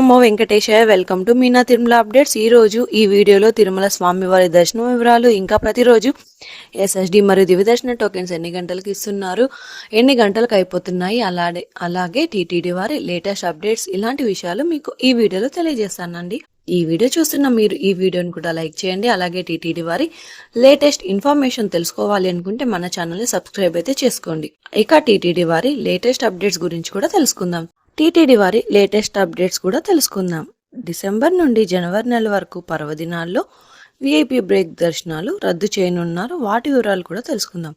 Namo Venkatesaya. Welcome to Meena Tirumala updates. ఈ రోజు ఈ వీడియోలో తిరుమల స్వామివారి దర్శనం వివరాలు, ఇంకా ప్రతిరోజు ఎస్ఎస్డి మరియు దివ్య దర్శన టోకెన్స్ ఎన్ని గంటలకు ఇస్తున్నారు, ఎన్ని గంటలకు అయిపోతున్నాయి, అలాగే టీటీడీ వారి లేటెస్ట్ అప్డేట్స్, ఇలాంటి విషయాలు మీకు ఈ వీడియోలో తెలియజేస్తానండి. ఈ వీడియో చూస్తున్న మీరు ఈ వీడియోని కూడా లైక్ చేయండి. అలాగే టీటీడీ వారి లేటెస్ట్ ఇన్ఫర్మేషన్ తెలుసుకోవాలి అనుకుంటే మన ఛానల్ని సబ్స్క్రైబ్ అయితే చేసుకోండి. ఇక టీటీడీ వారి లేటెస్ట్ అప్డేట్స్ గురించి కూడా తెలుసుకుందాం. టీటీడీ వారి లేటెస్ట్ అప్డేట్స్ కూడా తెలుసుకుందాం. డిసెంబర్ నుండి జనవరి నెల వరకు పర్వదినాల్లో విఐపి బ్రేక్ దర్శనాలు రద్దు చేయనున్నారు. వాటి వివరాలు కూడా తెలుసుకుందాం.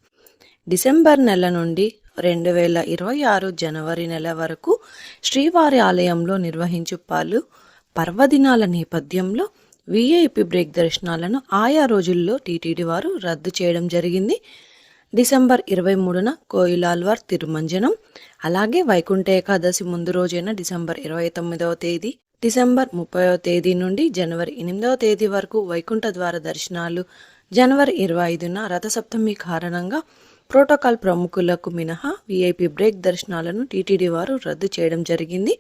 డిసెంబర్ నెల నుండి 2026 జనవరి నెల వరకు శ్రీవారి ఆలయంలో నిర్వహించు పలు పర్వదినాల నేపథ్యంలో విఐపి బ్రేక్ దర్శనాలను ఆయా రోజుల్లో టీటీడీ వారు రద్దు చేయడం జరిగింది. డిసెంబర్ 23న కోయిలాల్వార్ తిరుమంజనం, అలాగే వైకుంఠ ఏకాదశి ముందు రోజైన డిసెంబర్ 29వ తేదీ, డిసెంబర్ 30వ తేదీ నుండి జనవరి 8వ తేదీ వరకు వైకుంఠ ద్వార దర్శనాలు, జనవరి 25న రథసప్తమి కారణంగా ప్రోటోకాల్ ప్రముఖులకు మినహా విఐపి బ్రేక్ దర్శనాలను టీటీడీ వారు రద్దు చేయడం జరిగింది.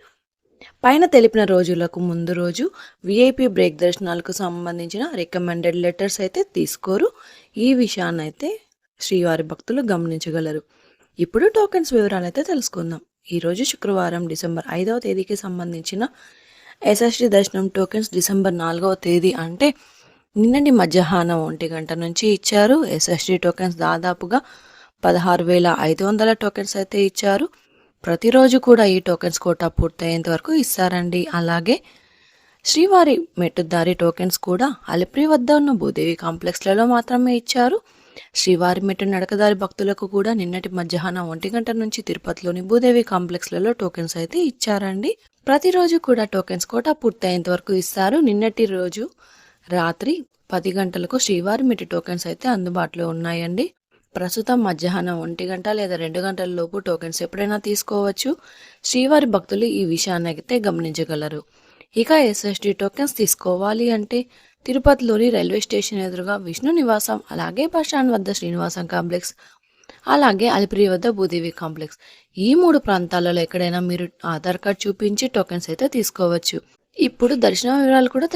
పైన తెలిపిన రోజులకు ముందు రోజు విఐపి బ్రేక్ దర్శనాలకు సంబంధించిన రికమెండెడ్ లెటర్స్ అయితే తీసుకోరు. ఈ విషయాన్ని అయితే శ్రీవారి భక్తులు గమనించగలరు. ఇప్పుడు టోకెన్స్ వివరాలు అయితే తెలుసుకుందాం. ఈరోజు శుక్రవారం డిసెంబర్ 5వ తేదీకి సంబంధించిన ఎస్ఎస్డి దర్శనం టోకెన్స్ డిసెంబర్ 4వ తేదీ అంటే నిన్నటి మధ్యాహ్నం 1 గంట నుంచి ఇచ్చారు. ఎస్ఎస్డి టోకెన్స్ దాదాపుగా 16,500 టోకెన్స్ అయితే ఇచ్చారు. ప్రతిరోజు కూడా ఈ టోకెన్స్ కోటా పూర్తయ్యేంత వరకు ఇస్తారండి. అలాగే శ్రీవారి మెట్టుదారి టోకెన్స్ కూడా అలిపిరి వద్ద ఉన్న భూదేవి కాంప్లెక్స్లలో మాత్రమే ఇచ్చారు. శ్రీవారి మెట్టు నడకదారి భక్తులకు కూడా నిన్నటి మధ్యాహ్నం 1 గంట నుంచి తిరుపతిలోని భూదేవి కాంప్లెక్స్లలో టోకెన్స్ అయితే ఇచ్చారండి. ప్రతిరోజు కూడా టోకెన్స్ కోటా పూర్తయ్యేంత వరకు ఇస్తారు. నిన్నటి రోజు రాత్రి 10 గంటలకు శ్రీవారి మెట్టు టోకెన్స్ అయితే అందుబాటులో ఉన్నాయండి. ప్రస్తుతం మధ్యాహ్నం 1 గంట లేదా 2 గంటల లోపు టోకెన్స్ ఎప్పుడైనా తీసుకోవచ్చు. శ్రీవారి భక్తులు ఈ విషయాన్ని అయితే గమనించగలరు. ఇక ఎస్ఎస్డి టోకెన్స్ తీసుకోవాలి అంటే తిరుపతిలోని రైల్వే స్టేషన్ ఎదురుగా విష్ణు నివాసం, అలాగే బస్టాండ్ వద్ద శ్రీనివాసం కాంప్లెక్స్, అలాగే అలిపిరి వద్ద భూదేవి కాంప్లెక్స్, ఈ 3 ప్రాంతాలలో ఎక్కడైనా మీరు ఆధార్ కార్డ్ చూపించి టోకెన్స్ అయితే తీసుకోవచ్చు. ఇప్పుడు దర్శన వివరాలు కూడా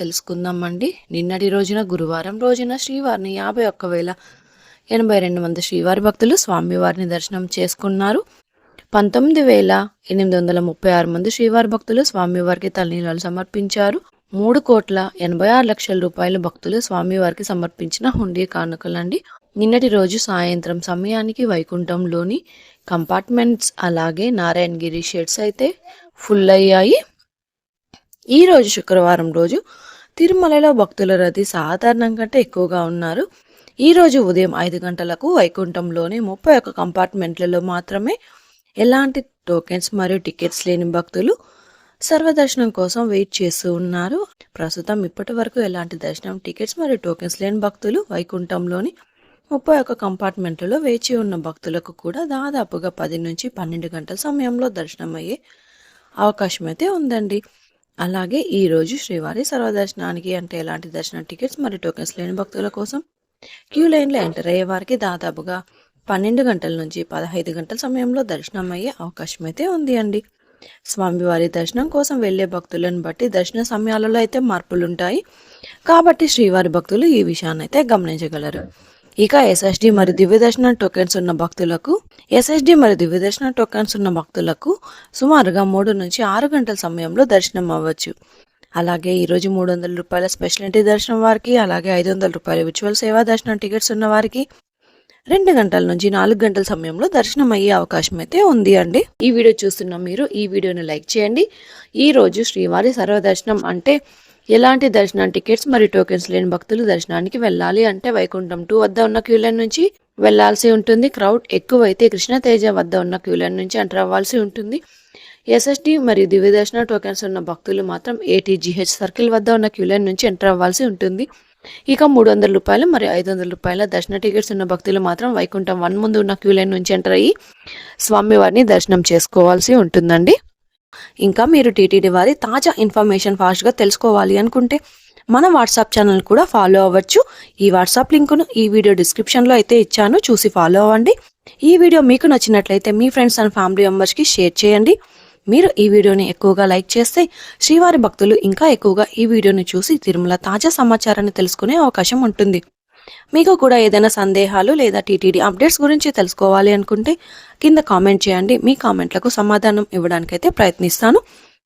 తెలుసుకుందామండి. నిన్నటి రోజున గురువారం రోజున శ్రీవారిని 51,082 మంది శ్రీవారి భక్తులు స్వామివారిని దర్శనం చేసుకున్నారు. 19,836 మంది శ్రీవారి భక్తులు స్వామివారికి తలనీలాలు సమర్పించారు. 3,86,00,000 రూపాయల భక్తులు స్వామివారికి సమర్పించిన హుండీ కానుకలండి. నిన్నటి రోజు సాయంత్రం సమయానికి వైకుంఠంలోని కంపార్ట్మెంట్స్ అలాగే నారాయణగిరి షెడ్స్ అయితే ఫుల్ అయ్యాయి. ఈ రోజు శుక్రవారం రోజు తిరుమలలో భక్తుల రద్దీ సాధారణం కంటే ఎక్కువగా ఉన్నారు. ఈ రోజు ఉదయం 5 గంటలకు వైకుంఠంలోని 31 కంపార్ట్మెంట్లలో మాత్రమే ఎలాంటి టోకెన్స్ మరియు టికెట్స్ లేని భక్తులు సర్వదర్శనం కోసం వెయిట్ చేస్తూ ఉన్నారు. ప్రస్తుతం ఇప్పటి వరకు ఎలాంటి దర్శనం టికెట్స్ మరియు టోకెన్స్ లేని భక్తులు వైకుంఠంలోని 31 కంపార్ట్మెంట్లలో వేచి ఉన్న భక్తులకు కూడా దాదాపుగా 10 నుంచి 12 గంటల సమయంలో దర్శనం అయ్యే అవకాశం అయితే ఉందండి. అలాగే ఈ రోజు శ్రీవారి సర్వదర్శనానికి అంటే ఎలాంటి దర్శనం టికెట్స్ మరియు టోకెన్స్ లేని భక్తుల కోసం క్యూ లైన్లో ఎంటర్ అయ్యే వారికి దాదాపుగా 12 గంటల నుంచి 15 గంటల సమయంలో దర్శనం అయ్యే అవకాశం అయితే ఉంది అండి. స్వామివారి దర్శనం కోసం వెళ్లే భక్తులను బట్టి దర్శన సమయాలలో అయితే మార్పులుంటాయి. కాబట్టి శ్రీవారి భక్తులు ఈ విషయాన్ని అయితే గమనించగలరు. ఇక ఎస్ఎస్డి మరియు దివ్య దర్శన టోకెన్స్ ఉన్న భక్తులకు సుమారుగా 3 నుంచి 6 గంటల సమయంలో దర్శనం అవ్వచ్చు. అలాగే ఈరోజు 300 రూపాయల స్పెషల్ ఎంట్రీ దర్శనం వారికి, అలాగే 500 రూపాయల విజువల్ సేవా దర్శనం టికెట్స్ ఉన్న వారికి 2 గంటల నుంచి 4 గంటల సమయంలో దర్శనం అయ్యే అవకాశం అయితే ఉంది అండి. ఈ వీడియో చూస్తున్న మీరు ఈ వీడియోని లైక్ చేయండి. ఈ రోజు శ్రీవారి సర్వదర్శనం అంటే ఎలాంటి దర్శనం టికెట్స్ మరియు టోకెన్స్ లేని భక్తులు దర్శనానికి వెళ్ళాలి అంటే వైకుంఠం 2 వద్ద ఉన్న క్యూ లైన్ నుంచి వెళ్లాల్సి ఉంటుంది. క్రౌడ్ ఎక్కువైతే కృష్ణతేజ వద్ద ఉన్న క్యూ లైన్ నుంచి ఎంటర్ అవ్వాల్సి ఉంటుంది. ఎస్ఎస్డి మరియు దివ్య దర్శన టోకెన్స్ ఉన్న భక్తులు మాత్రం ATGH సర్కిల్ వద్ద ఉన్న క్యూ లైన్ నుంచి ఎంటర్ అవ్వాల్సి ఉంటుంది. ఇక 300 రూపాయలు మరియు 500 రూపాయల దర్శన టికెట్స్ ఉన్న భక్తులు మాత్రం వైకుంఠం 1 ముందు ఉన్న క్యూ లైన్ నుంచి ఎంటర్ అయ్యి స్వామివారిని దర్శనం చేసుకోవాల్సి ఉంటుందండి. ఇంకా మీరు టీటీడీ వారి తాజా ఇన్ఫర్మేషన్ ఫాస్ట్గా తెలుసుకోవాలి అనుకుంటే మన వాట్సాప్ ఛానల్ కూడా ఫాలో అవ్వచ్చు. ఈ వాట్సాప్ లింకును ఈ వీడియో డిస్క్రిప్షన్లో అయితే ఇచ్చాను, చూసి ఫాలో అవ్వండి. ఈ వీడియో మీకు నచ్చినట్లయితే మీ ఫ్రెండ్స్ అండ్ ఫ్యామిలీ మెంబర్స్కి షేర్ చేయండి. మీరు ఈ వీడియోని ఎక్కువగా లైక్ చేస్తే శ్రీవారి భక్తులు ఇంకా ఎక్కువగా ఈ వీడియోని చూసి తిరుమల తాజా సమాచారాన్ని తెలుసుకునే అవకాశం ఉంటుంది. మీకు కూడా ఏదైనా సందేహాలు లేదా టీటీడీ అప్డేట్స్ గురించి తెలుసుకోవాలి అనుకుంటే కింద కామెంట్ చేయండి. మీ కామెంట్లకు సమాధానం ఇవ్వడానికైతే ప్రయత్నిస్తాను.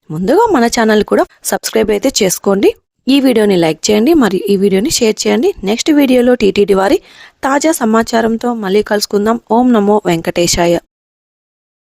ముందుగా మన ఛానల్ కూడా సబ్స్క్రైబ్ అయితే చేసుకోండి. ఈ వీడియోని లైక్ చేయండి మరియు ఈ వీడియోని షేర్ చేయండి. నెక్స్ట్ వీడియోలో టీటీడీ వారి తాజా సమాచారంతో మళ్ళీ కలుసుకుందాం. ఓం నమో వెంకటేశాయ.